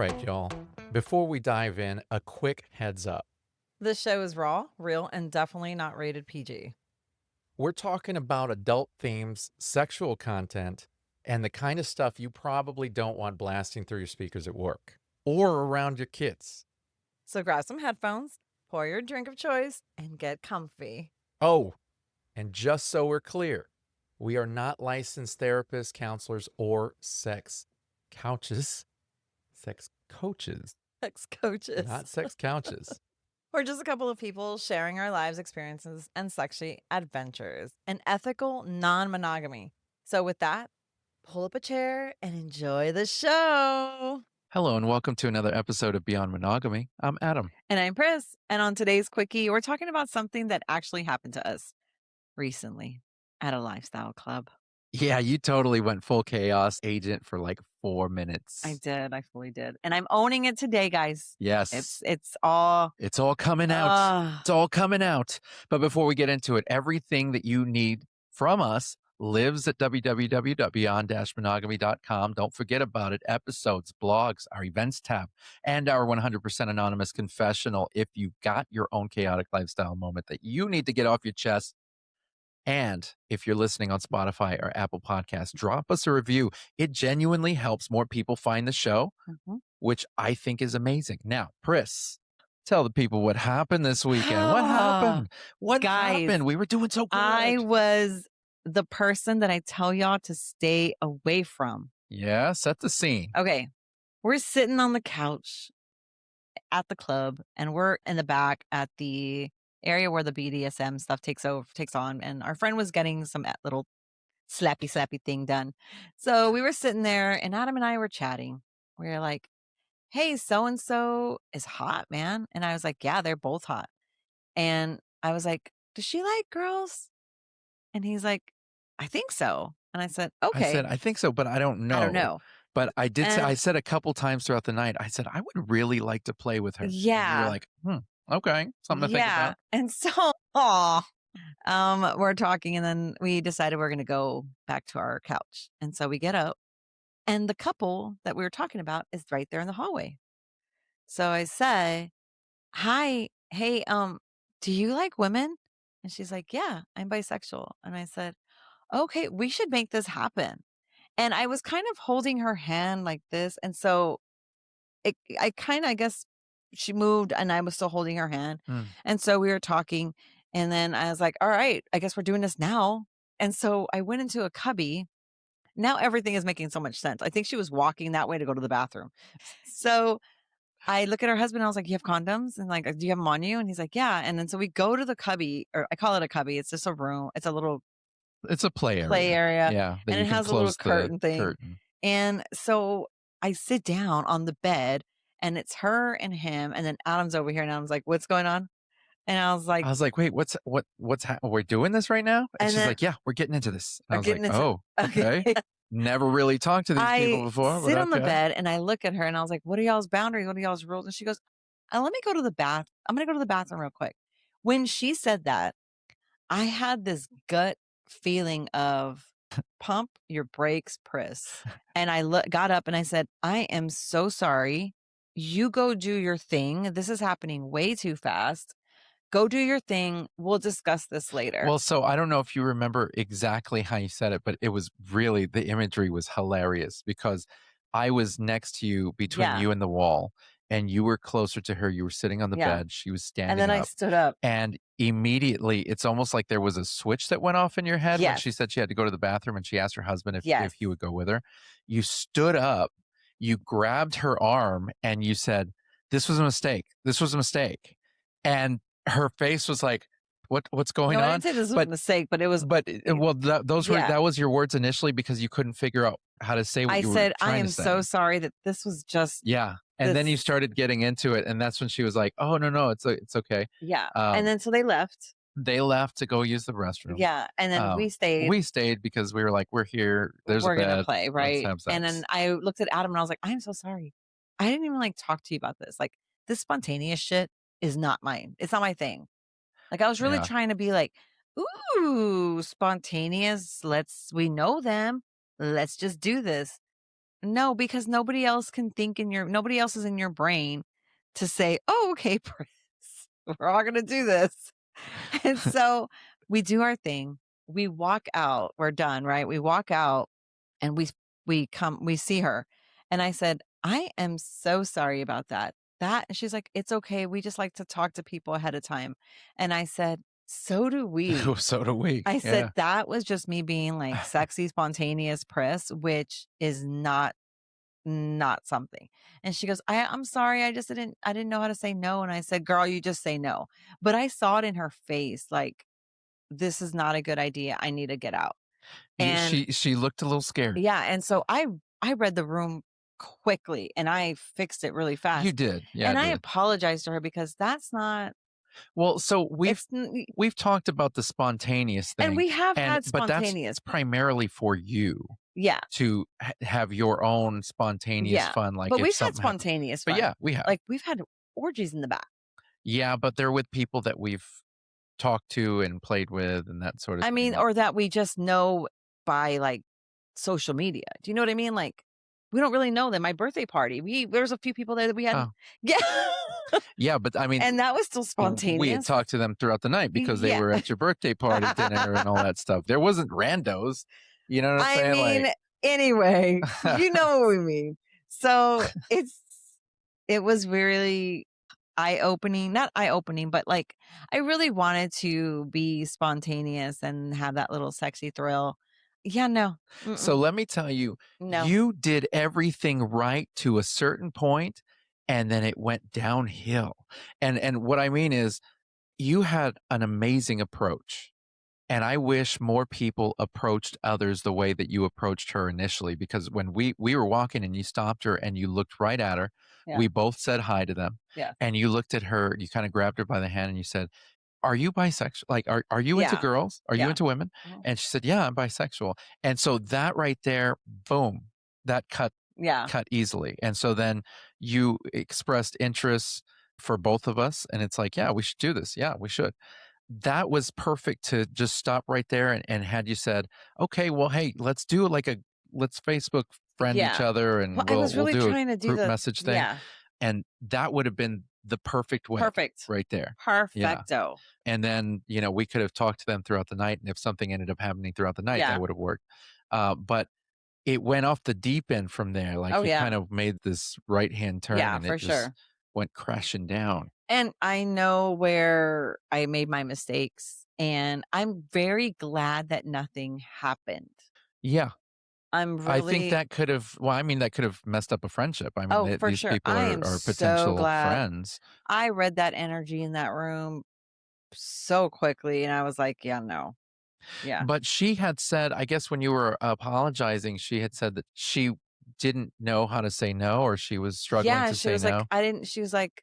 right, y'all. Before we dive in, a quick heads up. This show is raw, real, and definitely not rated PG. We're talking about adult themes, sexual content, and the kind of stuff you probably don't want blasting through your speakers at work or around your kids. So grab some headphones, pour your drink of choice, and get comfy. Oh, and just so we're clear, we are not licensed therapists, counselors, or sex couches. Sex coaches, Sex coaches. not sex couches. We're just a couple of people sharing our lives experiences and sexy adventures and ethical non-monogamy. So with that, pull up a chair and enjoy the show. Hello, and welcome to another episode of Beyond Monogamy. I'm Adam. And I'm Pris. And on today's Quickie, we're talking about something that actually happened to us recently at a lifestyle club. Yeah, you totally went full chaos agent for like 4 minutes. I did. I fully did. And I'm owning it today, guys. Yes. It's all coming out. It's all coming out. But before we get into it, everything that you need from us lives at www.beyond-monogamy.com. Don't forget about it. Episodes, blogs, our events tab, and our 100% anonymous confessional. If you've got your own chaotic lifestyle moment that you need to get off your chest. And if you're listening on Spotify or Apple Podcasts, drop us a review. It genuinely helps more people find the show, which I think is amazing. Now, Pris, tell the people what happened this weekend. What happened? What happened? We were doing so good. I was the person that I tell y'all to stay away from. Yeah, set the scene. Okay. We're sitting on the couch at the club, and we're in the back at the area where the BDSM stuff takes on, and our friend was getting some little slappy thing done. So we were sitting there, and Adam and I were chatting. We were like, hey, so-and-so is hot, man. And I was like, yeah, they're both hot. And I was like, does she like girls? And he's like, I think so. And I said, okay. I said, I think so, but I don't know. I don't know. But I did say, I said a couple times throughout the night, I said, I would really like to play with her. Yeah. And you were like, okay, something to think about. And so, we're talking, and then we decided we're going to go back to our couch. And so we get up, and the couple that we were talking about is right there in the hallway. So I say, hi, hey, do you like women? And she's like, yeah, I'm bisexual. And I said, okay, we should make this happen. And I was kind of holding her hand like this. And so I guess she moved, and I was still holding her hand. And so we were talking, and then I was like, all right, I guess we're doing this now. And so I went into a cubby. Now everything is making so much sense. I think she was walking that way to go to the bathroom. So I look at her husband, and I was like, you have condoms? And like, do you have them on you? And he's like, yeah. And then so we go to the cubby, or I call it a cubby. It's just a room. It's a little It's a play area. Yeah. And it has a little curtain thing. And so I sit down on the bed, and it's her and him, and then Adam's over here, and Adam's like, what's going on? And I was like, wait, we're doing this right now? And she's like, yeah, we're getting into this. And I was like, oh, okay. Never really talked to these people before. I sit on the bed, and I look at her, and I was like, what are y'all's boundaries? What are y'all's rules? And she goes, let me go to the bath. I'm going to go to the bathroom real quick. When she said that, I had this gut feeling of pump your brakes, Pris. And I got up, and I said, I am so sorry. You go do your thing. This is happening way too fast. Go do your thing. We'll discuss this later. Well, so I don't know if you remember exactly how you said it, but it was really, the imagery was hilarious because I was next to you between you and the wall, and you were closer to her. You were sitting on the bed. She was standing up. And then I stood up. And immediately, it's almost like there was a switch that went off in your head when she said she had to go to the bathroom, and she asked her husband if he would go with her. You stood up, you grabbed her arm, and you said, this was a mistake. This was a mistake. And her face was like, what's going on? I didn't say this was a mistake, but it was. But well, those were that was your words initially because you couldn't figure out how to say what you were trying to say. I am so sorry that this was just. Yeah. And then you started getting into it, and that's when she was like, oh, no, it's okay. Yeah. And then so they left. They left to go use the restroom. Yeah. And then we stayed. We stayed because we were like, we're here. We're going to play, right? And then I looked at Adam, and I was like, I'm so sorry. I didn't even talk to you about this. Like, this spontaneous shit is not mine. It's not my thing. Like, I was really trying to be like, ooh, spontaneous. We know them. Let's just do this. No, because nobody else is in your brain to say, "Oh, okay, Pris, we're all gonna do this." And so we do our thing. We walk out. We're done, right? We walk out and we see her. And I said, "I am so sorry about that." And she's like, "It's okay. We just like to talk to people ahead of time." And I said, "So do we." So do we. I Yeah. said, "That was just me being like sexy, spontaneous Pris, which is not something." And she goes, I'm sorry, I didn't know how to say no." And I said, "Girl, you just say no." But I saw it in her face, like, this is not a good idea. I need to get out. And She looked a little scared. yeah, and so I read the room quickly and I fixed it really You fast. did. Yeah, I And I did. apologized to her because that's not Well, so it's n- we've talked about the spontaneous and thing, we have and had but that's spontaneous. primarily for you Yeah. to have your own spontaneous Yeah. fun, like But if we've had something happened. spontaneous But fun. yeah, we have. Like we've had orgies in the back. Yeah, but they're with people that we've talked to and played with and that sort of I thing. mean, Like, or that we just know by, like, social media. Do you know what I mean? Like, we don't really know them. My birthday party, there's a few people there that we hadn't. oh, Yeah. yeah, but I mean, And that was still we had spontaneous. talked to them throughout the night because they Yeah. were at your birthday party dinner and all that stuff. There wasn't randos. You know what I'm I saying? mean, Like, anyway, you know what we mean. So, it was really eye-opening, not eye-opening, but, like, I really wanted to be spontaneous and have that little sexy thrill. Yeah, no. so Mm-mm. let me tell you, No. you did everything right to a certain point, and then it went downhill. And what I mean is, you had an amazing approach. And I wish more people approached others the way that you approached her initially, because when we were walking and you stopped her and you looked right at her, Yeah. we both said hi to them, Yeah. and you looked at her, you kinda grabbed her by the hand and you said, "Are you bisexual? Like, are you into Yeah. girls? Are you Yeah. into women?" Mhm. And she said, "Yeah, I'm bisexual." And so that right there, boom, that Yeah. cut easily. And so then you expressed interest for both of us, and it's like, "Yeah, we should do this. Yeah, we should." That was perfect to just stop right there, and had you said, "Okay, well, hey, let's Facebook friend each Yeah. other Well, and I was we'll really do a trying to do group the message thing." yeah. And that would have been the perfect way Perfect. right there. Yeah. Perfecto. And then, we could have talked to them throughout the night, and if something ended up happening throughout the night, that Yeah. would have worked. But it went off the deep end from there, Oh, like, you kind yeah. of made this right-hand turn, Yeah, and it for just sure. went crashing down. And I know where I made my mistakes, and I'm very glad that nothing happened. Yeah. I'm I think really that could have well, I mean, that could have messed up a friendship. I mean, oh, for these sure. people I am are so potential glad friends, I read that energy in that room so quickly, and I was like, "Yeah, no." Yeah. but she had said, I guess when you were apologizing, she had said that she didn't know how to say no, or she was struggling Yeah, to say no. she was like,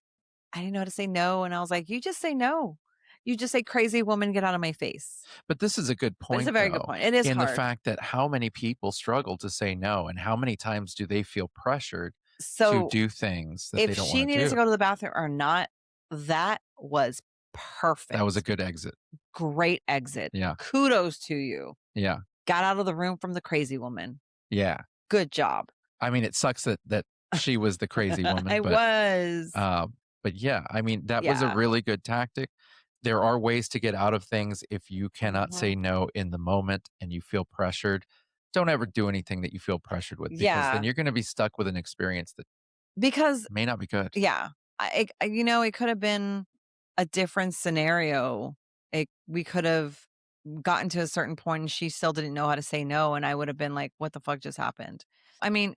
"I didn't know how to say no," and I was like, "You just say no. You just say, 'Crazy woman, get out of my face.'" But this is a good But it's a point, very good though, point. It is in the hard. fact that how many people struggle to say no, and how many times do they feel pressured to So, do things that if they don't she want to needed to do? go to the bathroom or not, that was That was a perfect. good exit. Great exit. Yeah. Kudos to you. Yeah. Got out of the room from the crazy woman. Yeah. Good job. I mean, it sucks that she was the crazy woman, I was. uh, but yeah, I mean, that was a Yeah. really good tactic. There are ways to get out of things if you cannot say Mhm. no in the moment and you feel pressured. Don't ever do anything that you feel pressured with, because then Yeah. you're gonna be stuck with an experience that Because may not be good. yeah, it could have been a different scenario. We could have gotten to a certain point and she still didn't know how to say no, and I would have been like, "What the fuck just happened?" I mean,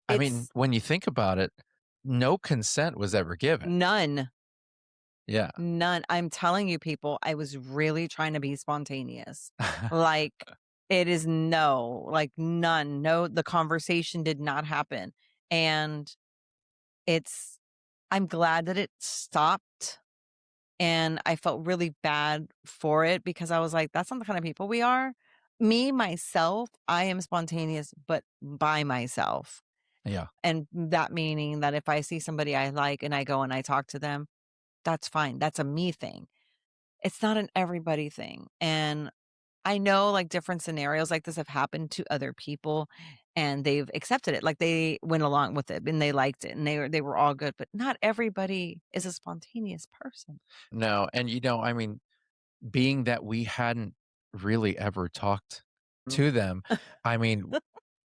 I mean, it's when you think about it, no consent was ever given. none. Yeah. None. I'm telling you, people, I was really trying to be spontaneous. Like, it is no, like none. No, the conversation did not happen. And it's, I'm glad that it stopped. And I felt really bad for it because I was like, that's not the kind of people we are. Me, myself, I am spontaneous, but by myself. Yeah. And that meaning that if I see somebody I like and I go and I talk to them, that's fine. That's a me thing. It's not an everybody thing, and I know, like, different scenarios like this have happened to other people, and they've accepted it. Like, they went along with it and they liked it and they were all good, but not everybody is a spontaneous person. No, and, I mean, being that we hadn't really ever talked Mm. to them, I mean,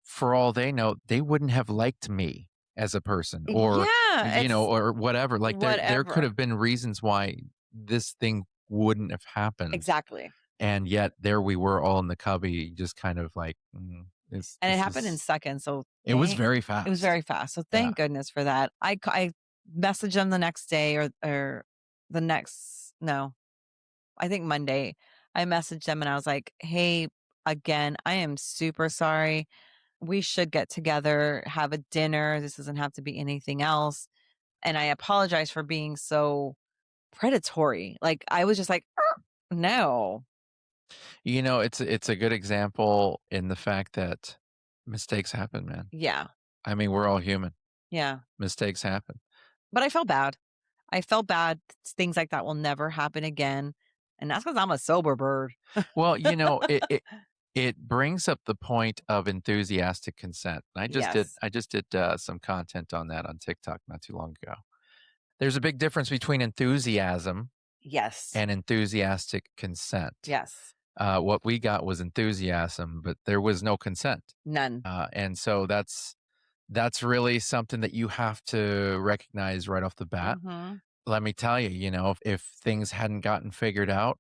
for all they know, they wouldn't have liked me as a person or, Yeah, it's or whatever. Like there could whatever. have been reasons why this thing wouldn't have happened. Exactly. And yet there we were all in the cubby, just kind of like, And it this happened in is, seconds, so it was thank very it was fast. very fast, so Yeah. thank goodness for that. I messaged them the next day or the next no, I think Monday. I messaged them and I was like, "Hey, again, I am super sorry. We should get together, have a dinner. This doesn't have to be anything else. And I apologize for being so predatory." Like, I was just like, No." It's a good example in the fact that mistakes happen, man. Yeah, I mean, we're all human. yeah. Mistakes happen. But I felt bad. I felt bad. Things like that will never happen again, and that's because 'cause I'm a sober bird. Well, it brings up the point of enthusiastic consent. Yes. I just did some content on that on TikTok not too long ago. There's a big difference between enthusiasm Yes. and enthusiastic consent. Yes. What we got was enthusiasm, but there was no consent. None. And so that's really something that you have to recognize right off the bat. Mhm. Let me tell you, if things hadn't gotten figured out,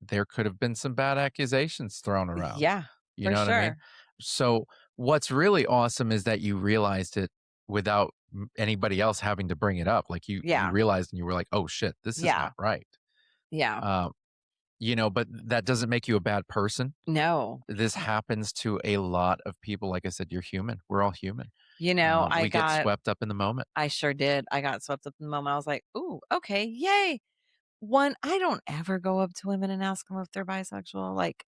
there could have been some bad accusations thrown around. Yeah, You for know what I mean? sure. So what's really awesome is that you realized it without anybody else having to bring it up. Like you Yeah. realized and you were like, "Oh shit, this is Yeah. not right." Yeah. Um, but that doesn't make you a bad person. No. This happens to a lot of people. Like I said, you're human. We're all human. I We get got swept up in the moment. I sure did. I got swept up in the moment. I was like, "Ooh, okay, yay." One, I don't ever go up to women and ask them if they're bisexual. Like,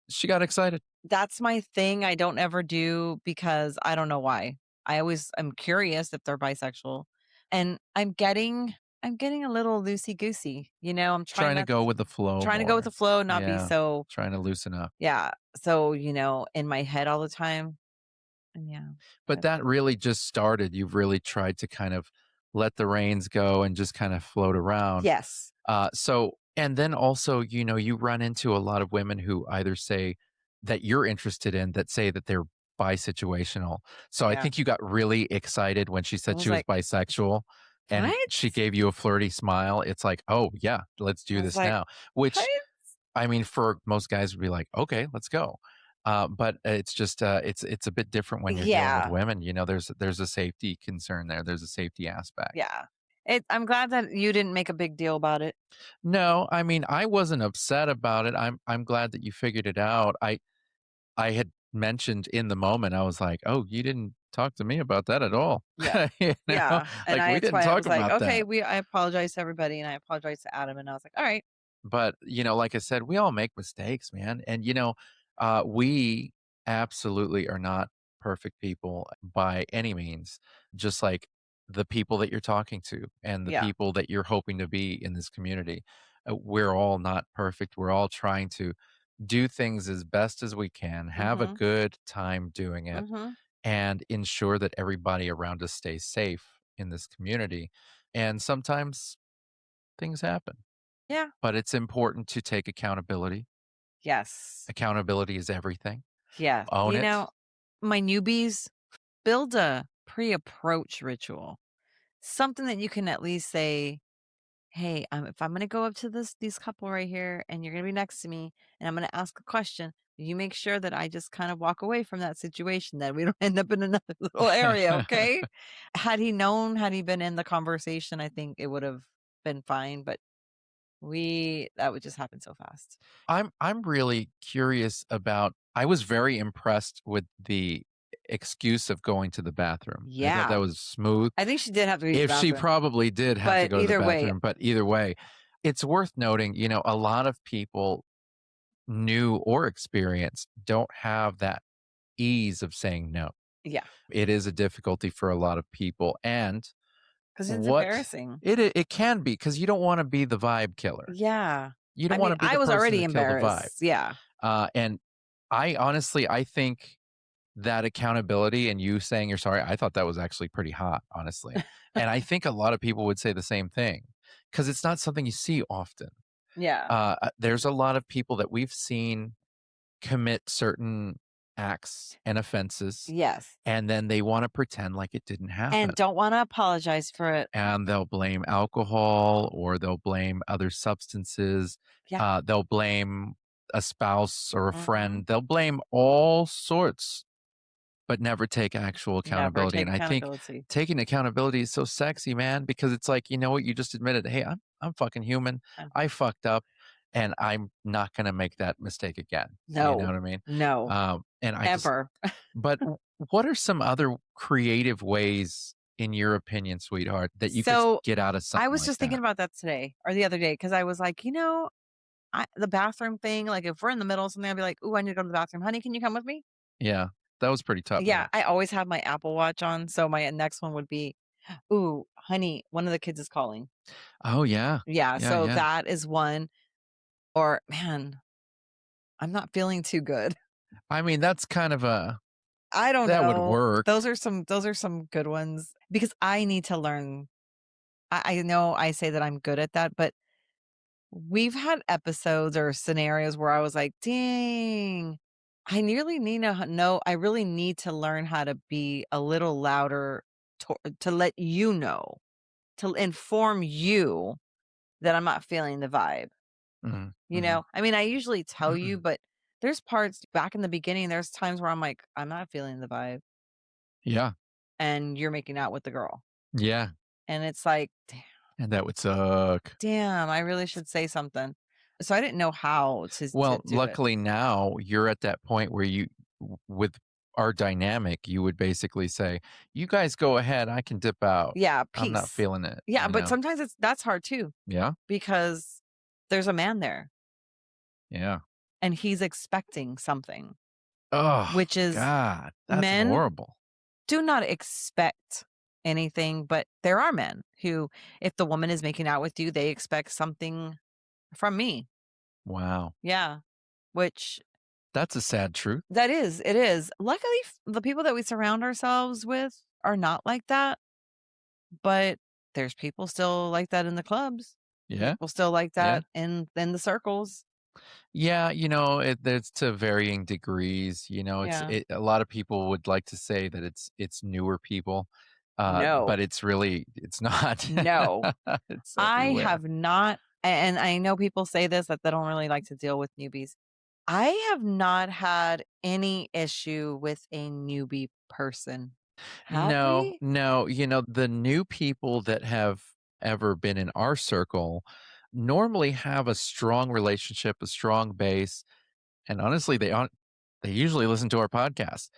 She got excited. that's my thing. I don't ever do because I don't know why. I'm curious if they're bisexual, and I'm getting a little loosey goosey. I'm trying Trying to not go with the flow trying to go with more. the flow, not be Yeah. so Trying to loosen up. yeah. So in my head all the time, and yeah, But that's that really just started. You've really tried to kind of let the reins go and just kind of float around. yes, And then also, you run into a lot of women who either say that you're interested in that say that they're bisexual. So I yeah. think you got really excited when she I said was she was like, bisexual and what? she gave you a flirty smile. It's like, oh, yeah, let's I do was this like, now. Which, what? I mean, for most guys would be like, okay, let's go. But it's just it's a bit different when you're dealing with Yeah, women. There's a safety concern there. There's a safety aspect. yeah. I'm glad that you didn't make a big deal about it. No, I mean, I wasn't upset about it. I'm glad that you figured it out. I had mentioned in the moment, I was like, "Oh, you didn't talk to me about that at all." Yeah. Yeah, and Like we that's didn't why I talk was like, about "Okay, that. we I apologize to everybody, and I apologize to Adam," and I was like, "Alright." But, like I said, we all make mistakes, man. And, we absolutely are not perfect people by any means, just like the people that you're talking to and the Yeah. people that you're hoping to be in this community. We're all not perfect. We're all trying to do things as best as we can, have a Mhm, good time doing it, mhm. and ensure that everybody around us stays safe in this community. And sometimes things happen, Yeah. but it's important to take accountability. Yes. Accountability is everything. Yes. Own it. My newbies, build a pre-approach ritual. Something that you can at least say, "Hey, if I'm gonna go up to these couple right here, and you're gonna be next to me, and I'm gonna ask a question, you make sure that I just kind of walk away from that situation, that we don't end up in another little area, okay?" Had he been in the conversation, I think it would have been fine, but that would just happen so fast. I'm really curious about I was very impressed with the excuse of going to the bathroom. I thought that Yeah. was smooth. I think she did have to use the If she bathroom, probably did have to but go to the either way, bathroom, but either way, it's worth noting, a lot of people, new or experienced, don't have that ease of saying no. yeah, It is a difficulty for a lot of people, and because it's what embarrassing. it can be because you don't want to be the vibe killer. Yeah. You I don't want mean, to be I the was person already to kill the vibe. embarrassed. Yeah. And I honestly, I think that accountability and you saying you're sorry, I thought that was actually pretty hot, honestly. And I think a lot of people would say the same thing because it's not something you see often. Yeah. There's a lot of people that we've seen commit certain acts and offenses, Yes. and then they want to pretend like it didn't And happen. don't wanna apologize for it. And they'll blame alcohol or they'll blame other substances. Yeah. They'll blame a spouse or a Mhm. friend. They'll blame all sorts, but never take actual Never accountability. take And I think accountability. taking accountability is so sexy, man, because it's like, you know what? You just admitted, hey, I'm fucking human. Um, I fucked up and I'm not going to make that mistake again. You know no. what I mean? No. And I just, Ever. but what are some other creative ways, in your opinion, sweetheart, that you could So, get out of I something was like just thinking that? about that today or the other day because I was like, the bathroom thing, like, if we're in the middle of something, I'd be like, "Ooh, I need to go to the bathroom. Honey, can you come with me?" Yeah, that was pretty tough Yeah, move. I always have my Apple Watch on, so my next one would be, "Ooh, honey, one of the kids is calling." Oh, yeah. Yeah, Yeah, so yeah. that is one. Or, "Man, I'm not feeling too good." I mean, that's kind of a, I don't that would know. work. Those are some good ones because I need to learn. I know I say that I'm good at that, but we've had episodes or scenarios where I was like, "Dang, I nearly need to know I really need to learn how to be a little louder to let you know, to inform you that I'm not feeling the vibe." Mhm, You mhm. know? I mean, I usually tell you, but there's parts back in the beginning, there's times where I'm like, "I'm not feeling the vibe," Yeah, and you're making out with the girl. yeah, And it's like, and that would suck. damn, I really should say something." So I didn't know how to Well, do it. luckily now you're at that point where with our dynamic, you would basically say, "You guys go ahead, I can dip out. Yeah, I'm not peace. feeling it," Yeah, you but know? sometimes that's hard too Yeah, because there's a man there yeah. and he's expecting something, Oh, which is god, that's men horrible. do not expect anything, but there are men who, if the woman is making out with you, they expect something from me. Wow. Yeah, which That's a sad truth. that is, it is. Luckily, the people that we surround ourselves with are not like that, but there's people still like that in the clubs. Yeah, People still like yeah. that in the circles. Yeah, it's to varying degrees, Yeah. a lot of people would like to say that it's newer people, No. but it's not. No. It's I everywhere. have not, and I know people say this that they don't really like to deal with newbies. I have not had any issue with a newbie person. Have No, we? no, the new people that have ever been in our circle normally have a strong relationship, a strong base, and honestly, they usually listen to our podcast.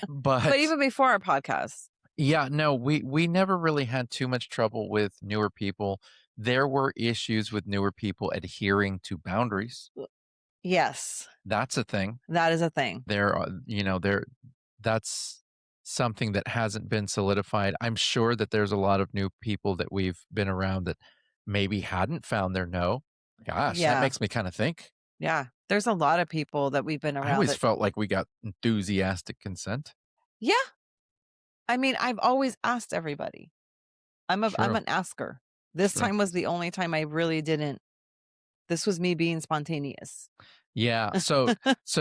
But But even before our podcast. yeah, no, we never really had too much trouble with newer people. There were issues with newer people adhering to boundaries. Yes, That's a thing. that is a thing. There are, that's something that hasn't been solidified. I'm sure that there's a lot of new people that we've been around that maybe hadn't found their no. Gosh, that Yeah. makes me kind of think. Yeah. There's a lot of people that we've been I around always that. felt like we got enthusiastic consent. Yeah. I mean, I've always asked everybody. I'm True, an asker. This true. time was the only time I really didn't. This was me being spontaneous. Yeah. So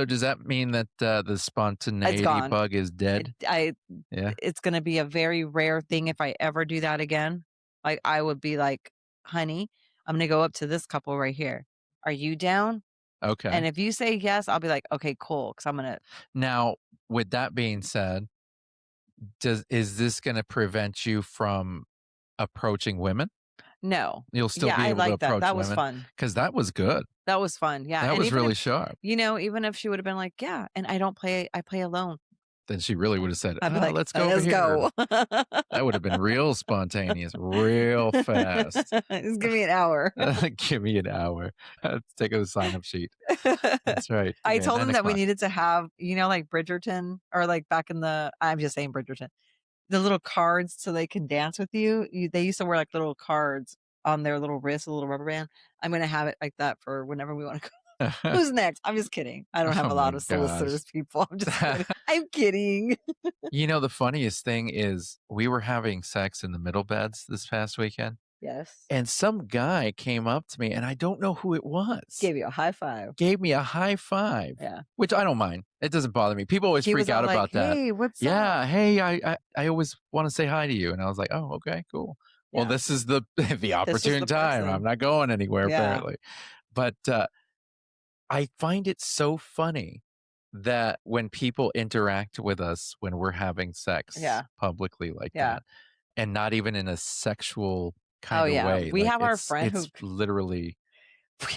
does that mean that the It's spontaneity gone. bug is It dead? I Yeah. it's gonna be a very rare thing if I ever do that again. Like, I would be like, "Honey, I'm gonna go up to this couple right here. Are you down?" Okay. And if you say yes, I'll be like, "Okay, cool," because 'cause I'm gonna. Now, with that being said, does is this going to prevent you from approaching women? No. You'll still Yeah, be I able to like that. approach That was women fun. because that was good. That was fun, yeah, That and was even if really sharp. even if she would've been like, "Yeah, and I play alone." Then she really would have said, I'd be like, let's go over "Let's here." go." That would have been real spontaneous, real fast. Just give me an hour. Give me an hour. Let's take a sign up sheet. That's right. Give I me at told nine them that we o'clock. needed to have, like Bridgerton or like back in I'm just saying Bridgerton, the little cards so they can dance with you. They used to wear like little cards on their little wrist, a little rubber band. I'm gonna have it like that for whenever we wanna go. Who's next? I'm just kidding. I don't have Oh a lot my of gosh. solicitors, people. I'm just kidding. I'm kidding. You know, the funniest thing is we were having sex in the middle beds this past weekend, Yes. and some guy came up to me, and I don't know who it was, Gave you a high five. gave me a high five, Yeah. which I don't mind. It doesn't bother me. People always He freak was out all like, about that. "Hey, what's up?" Yeah, hey, I always want to say hi to you, and I was like, oh, okay, cool. Well, Yeah. this is the the This is opportune the time. I'm person. not going anywhere Yeah. apparently, but I find it so funny that when people interact with us when we're having sex Yeah. publicly like Yeah. that, and not even in a sexual Oh, kind of yeah. way, We like have our friend who it's literally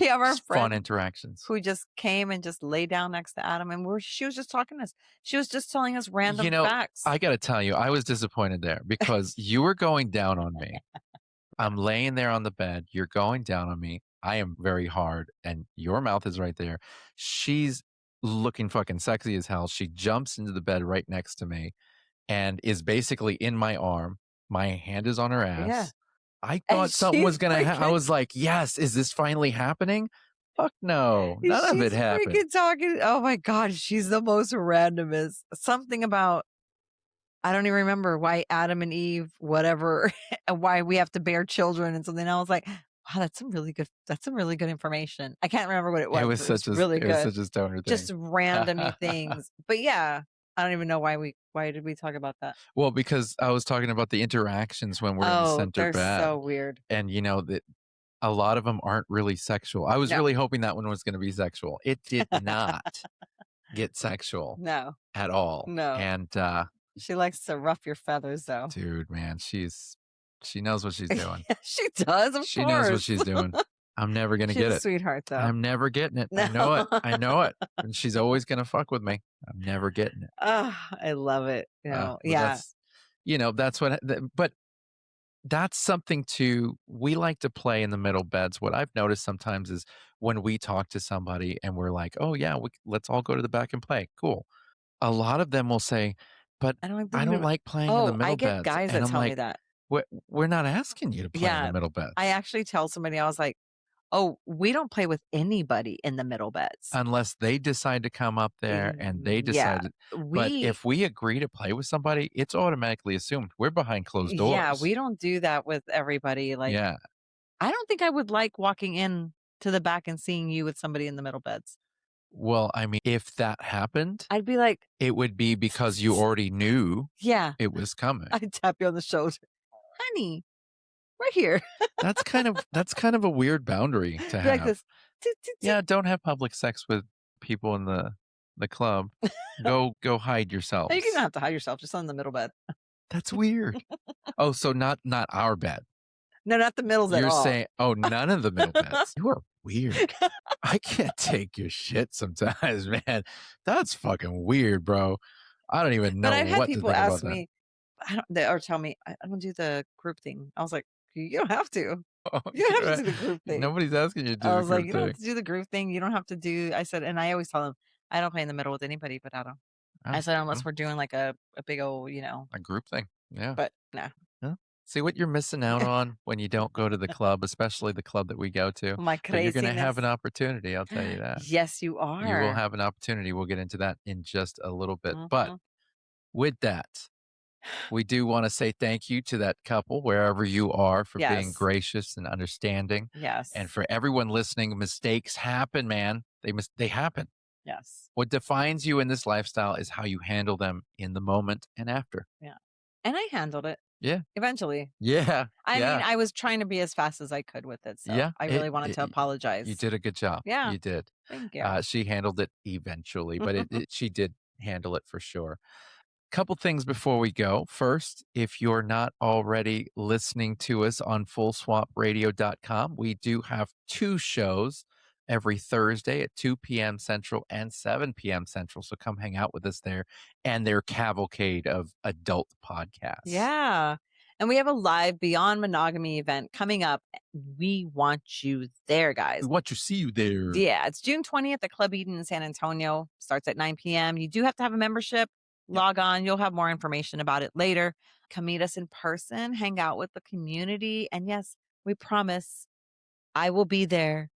we have our just fun friend interactions. who just came and just lay down next to Adam, and she was just talking to us. She was just telling us You random know, facts. I gotta tell you, I was disappointed there because you were going down on me. I'm laying there on the bed, you're going down on me. I am very hard, and your mouth is right there. She's looking fucking sexy as hell. She jumps into the bed right next to me and is basically in my arm. My hand is on her Yeah. ass. I And thought something she's was gonna I freaking was like, "Yes, is this finally happening?" Fuck no. None of it she's happened. freaking talking. Oh my god, she's the most randomest. Something about I don't even remember why Adam and Eve, whatever, and why we have to bear children and something. I was like, wow, that's some really good information. I can't remember what it was, but it was really It was good. such a stoner Just thing. randomy things. But yeah, I don't even know why did we talk about that? Well, because I was talking about the interactions when we're in the Oh, center they're bed, so weird. and, you know, that a lot of them 'em aren't really sexual. I was No, really hoping that one was gonna be sexual. It did not get sexual no, at all, no. and, She likes to ruff your feathers though. dude, man, she knows what she's doing. Yeah, she does, of She knows what course. she's doing. I'm never gonna She's get a it. sweetheart though. I'm never getting it. I No. know it. I know it. And she's always gonna fuck with me. I'm never getting it. I love it. But Yeah. that's that's what but that's something we like to play in the middle beds. What I've noticed sometimes is when we talk to somebody and we're like, "Oh yeah, let's all go to the back and play." Cool. A lot of them will say, "But I don't like the I don't middle. like playing in the Oh, I middle get beds." guys And that I'm tell me like, that. We're not asking you to play in the Yeah. middle I beds actually tell somebody, I was like, "Oh, we don't play with anybody in the middle beds." unless they decide to come up there and they Yeah. decide. But We if we agree to play with somebody, it's automatically assumed we're behind closed yeah, doors. we don't do that with everybody. Like, Yeah. I don't think I would like walking in to the back and seeing you with somebody in the middle beds. Well, I mean, if that happened, I'd be like, it would be because you already knew yeah, it was coming. I'd tap you on the shoulder. Honey, we're here. That's kind of a weird boundary to Be like have. this. Toot, toot, toot. Yeah, don't have public sex with people in the club. Go hide You don't yourselves. have to hide yourself, just on the middle bed. That's weird. Oh, so not our bed. No, not the middles at You're all. saying, oh, none of the middle beds. You are weird. I can't take your shit sometimes, man. That's fucking weird, bro. I don't even But know I've had what to people think about ask that. me, or tell me, I don't do the group thing. I was like, you don't have to. Oh, You don't have you're to do the group thing. nobody's asking you to do I the was like, group you don't have thing. to do the group thing. You don't have to do. I said, and I always tell them, I don't play in the middle with anybody but Adam. I Oh, said, unless mm, we're doing like a big old, a group thing. Yeah. but no. Yeah. See what you're missing out on when you don't go to the club, especially the club that we go to. My But you're gonna have craziness. an opportunity, I'll tell you that. Yes, you You will are. have an opportunity. We'll get into that in just a little bit. But Hmm. with that, we do want to say thank you to that couple, wherever you are, for being Yes. gracious and understanding. And Yes. for everyone listening, mistakes happen, man. They happen. Yes. What defines you in this lifestyle is how you handle them in the moment and after. Yeah. And I handled it Yeah. eventually. Yeah. I mean, Yeah. I was trying to be as fast as I could with it. So Yeah. I really wanted to You apologize. did a good job. Yeah. You did. Thank you. She handled it eventually, but she did handle it for sure. Couple things before we go. First, if you're not already listening to us on fullswapradio.com, we do have two shows every Thursday at 2 p.m. Central and 7 p.m. Central. So come hang out with us there and their cavalcade of adult podcasts. Yeah. And we have a live Beyond Monogamy event coming up. We want you there, guys. We want to see you there. Yeah, it's June 20th at Club Eden in San Antonio. Starts at 9 p.m. You do have to have a membership. Log on. You'll have more information about it later. Come meet us in person, hang out with the community. And yes, we promise I will be there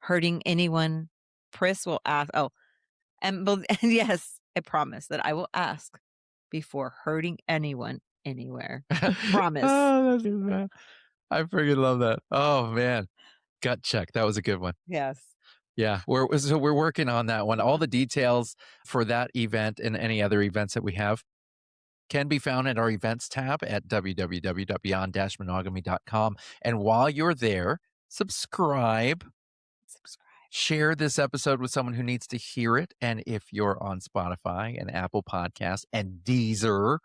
hurting anyone Pris will ask. Oh, and yes, I promise that I will ask before hurting anyone anywhere. Promise. Oh, that's so bad. I freaking love that. Oh, man. Gut check. That was a good one. Yes. Yeah, we're working on that one. All Uh-huh. the details for that event and any other events that we have can be found at our events tab at www.beyond-monogamy.com. And while you're there, subscribe, Subscribe. share this episode with someone who needs to hear it. And if you're on Spotify and Apple Podcasts and Deezer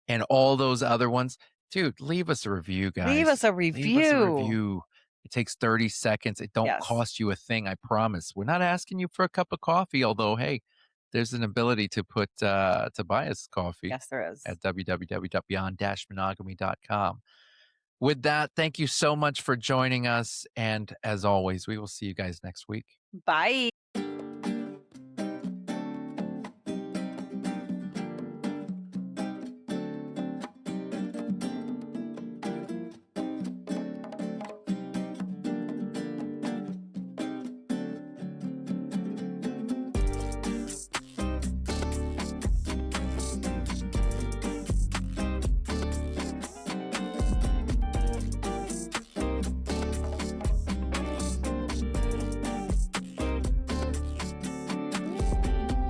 and all those other ones, dude, leave us a review, Leave us guys. a Leave us a review. review. It takes 30 seconds. It don't Yes. cost you a thing, I promise. We're not asking you for a cup of coffee, although, hey, there's an ability to buy us coffee Yes, there is. at www.beyond-monogamy.com. With that, thank you so much for joining us. And as always, we will see you guys next week. Bye.